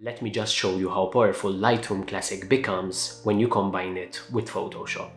Let me just show you how powerful Lightroom Classic becomes when you combine it with Photoshop.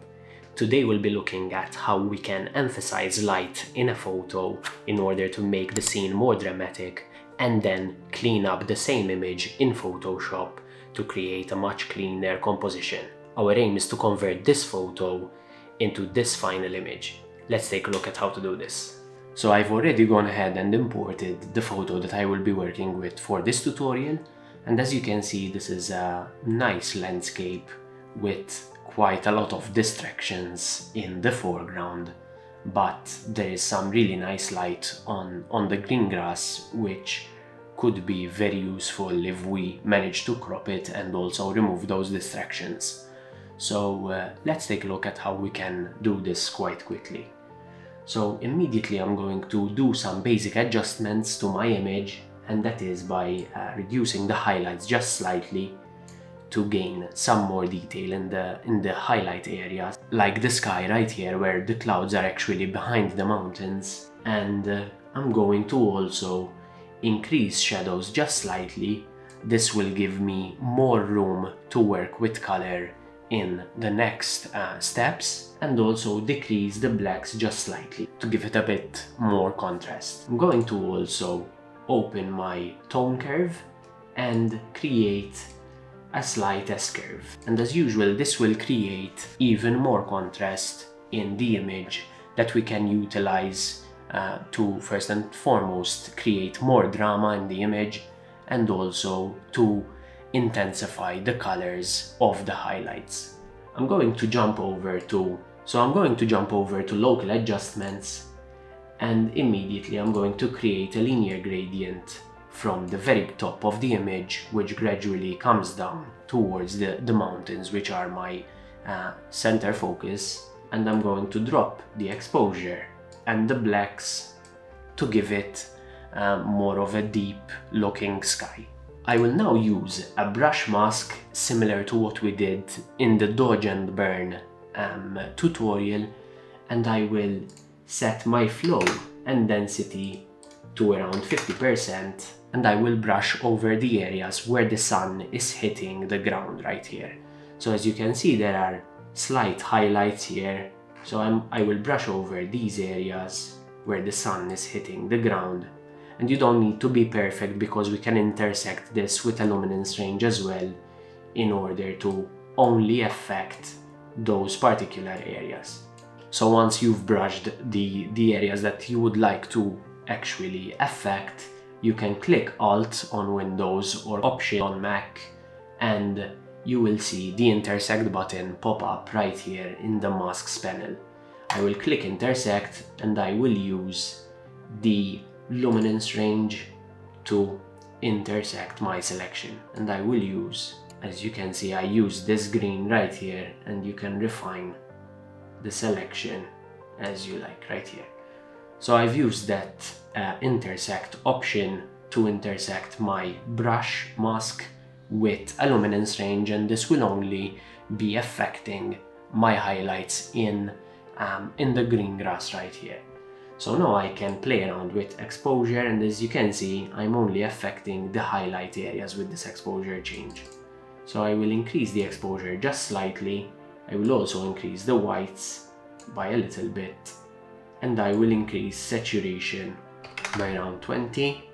Today we'll be looking at how we can emphasize light in a photo in order to make the scene more dramatic, and then clean up the same image in Photoshop to create a much cleaner composition. Our aim is to convert this photo into this final image. Let's take a look at how to do this. So I've already gone ahead and imported the photo that I will be working with for this tutorial. And as you can see, this is a nice landscape with quite a lot of distractions in the foreground, but there is some really nice light on the green grass, which could be very useful if we manage to crop it and also remove those distractions. So let's take a look at how we can do this quite quickly. So immediately I'm going to do some basic adjustments to my image, and that is by reducing the highlights just slightly to gain some more detail in the highlight areas, like the sky right here where the clouds are actually behind the mountains. And I'm going to also increase shadows just slightly. This will give me more room to work with color in the next steps, and also decrease the blacks just slightly to give it a bit more contrast. I'm going to also open my tone curve and create a slight S-curve, and as usual this will create even more contrast in the image that we can utilize to first and foremost create more drama in the image, and also to intensify the colors of the highlights. I'm going to jump over to local adjustments, and immediately I'm going to create a linear gradient from the very top of the image, which gradually comes down towards the mountains, which are my center focus, and I'm going to drop the exposure and the blacks to give it more of a deep looking sky. I will now use a brush mask similar to what we did in the dodge and burn tutorial, and I will set my flow and density to around 50%, and I will brush over the areas where the sun is hitting the ground right here. So as you can see, there are slight highlights here, so I will brush over these areas where the sun is hitting the ground. And you don't need to be perfect, because we can intersect this with a luminance range as well in order to only affect those particular areas. So once you've brushed the areas that you would like to actually affect, you can click Alt on Windows or Option on Mac, and you will see the Intersect button pop up right here in the Masks panel. I will click Intersect, and I will use the luminance range to intersect my selection, and I will use, as you can see, I use this green right here, and you can refine the selection as you like right here. So I've used that intersect option to intersect my brush mask with a luminance range, and this will only be affecting my highlights in the green grass right here. So now I can play around with exposure, and as you can see, I'm only affecting the highlight areas with this exposure change. So I will increase the exposure just slightly. I will also increase the whites by a little bit, and I will increase saturation by around 20.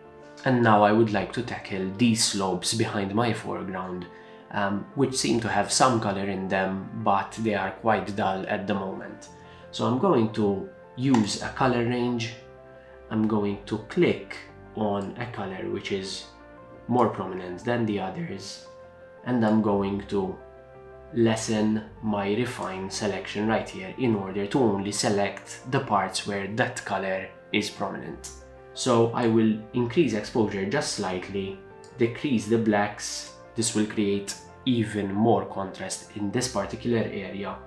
And now I would like to tackle these slopes behind my foreground, which seem to have some color in them, but they are quite dull at the moment. So I'm going to use a color range. I'm going to click on a color which is more prominent than the others, and I'm going to lessen my refine selection right here in order to only select the parts where that color is prominent. So I will increase exposure just slightly, decrease the blacks. This will create even more contrast in this particular area,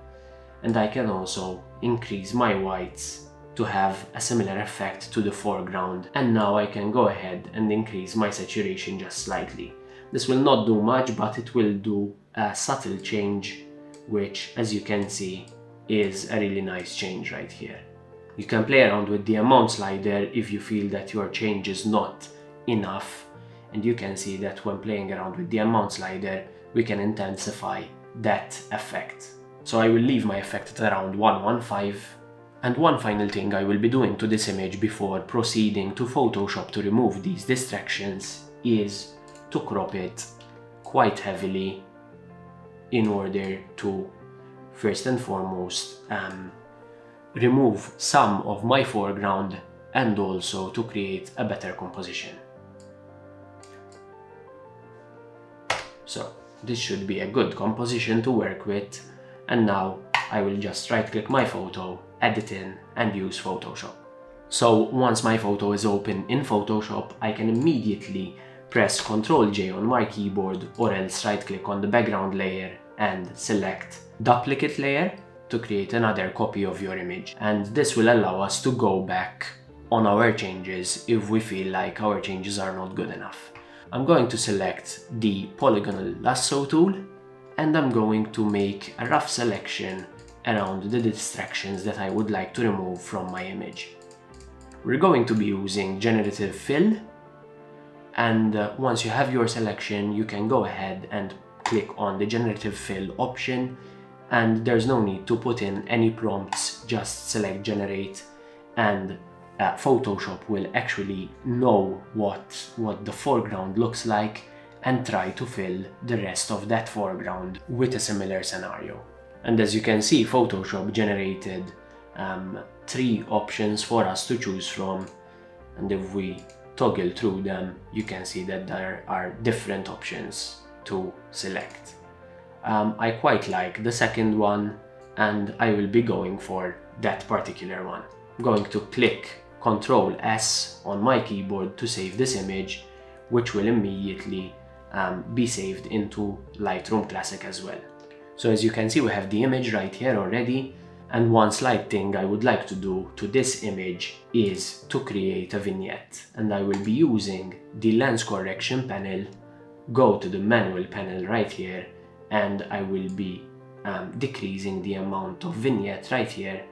and I can also increase my whites to have a similar effect to the foreground. And now I can go ahead and increase my saturation just slightly. This will not do much, but it will do a subtle change, which, as you can see, is a really nice change right here. You can play around with the amount slider if you feel that your change is not enough and you can see that when playing around with the amount slider, we can intensify that effect. So I will leave my effect at around 115. And one final thing I will be doing to this image before proceeding to Photoshop to remove these distractions is to crop it quite heavily in order to, first and foremost, remove some of my foreground and also to create a better composition. So this should be a good composition to work with, and now I will just right click my photo, edit in, and use Photoshop. So once my photo is open in Photoshop, I can immediately press Ctrl J on my keyboard, or else right click on the background layer and select duplicate layer to create another copy of your image. And this will allow us to go back on our changes if we feel like our changes are not good enough. I'm going to select the polygonal lasso tool, and I'm going to make a rough selection around the distractions that I would like to remove from my image. We're going to be using Generative Fill, and once you have your selection, you can go ahead and click on the Generative Fill option, and there's no need to put in any prompts, just select Generate, and Photoshop will actually know what the foreground looks like and try to fill the rest of that foreground with a similar scenario. And as you can see, Photoshop generated 3 options for us to choose from, and if we toggle through them, you can see that there are different options to select. I quite like the second one, and I will be going for that particular one. I'm going to click Ctrl S on my keyboard to save this image, which will immediately be saved into Lightroom Classic as well. So as you can see, we have the image right here already, and one slight thing I would like to do to this image is to create a vignette, and I will be using the lens correction panel. Go to the manual panel right here, and I will be decreasing the amount of vignette right here.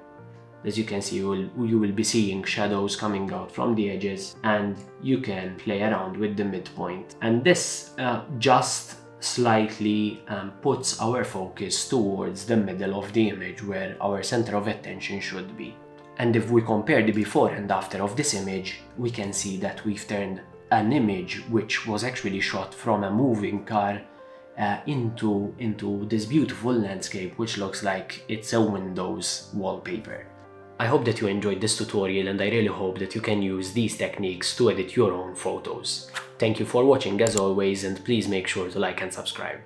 As you can see, you will be seeing shadows coming out from the edges, and you can play around with the midpoint. And this just slightly puts our focus towards the middle of the image, where our center of attention should be. And if we compare the before and after of this image, we can see that we've turned an image which was actually shot from a moving car into this beautiful landscape, which looks like it's a Windows wallpaper. I hope that you enjoyed this tutorial, and I really hope that you can use these techniques to edit your own photos. Thank you for watching as always, and please make sure to like and subscribe.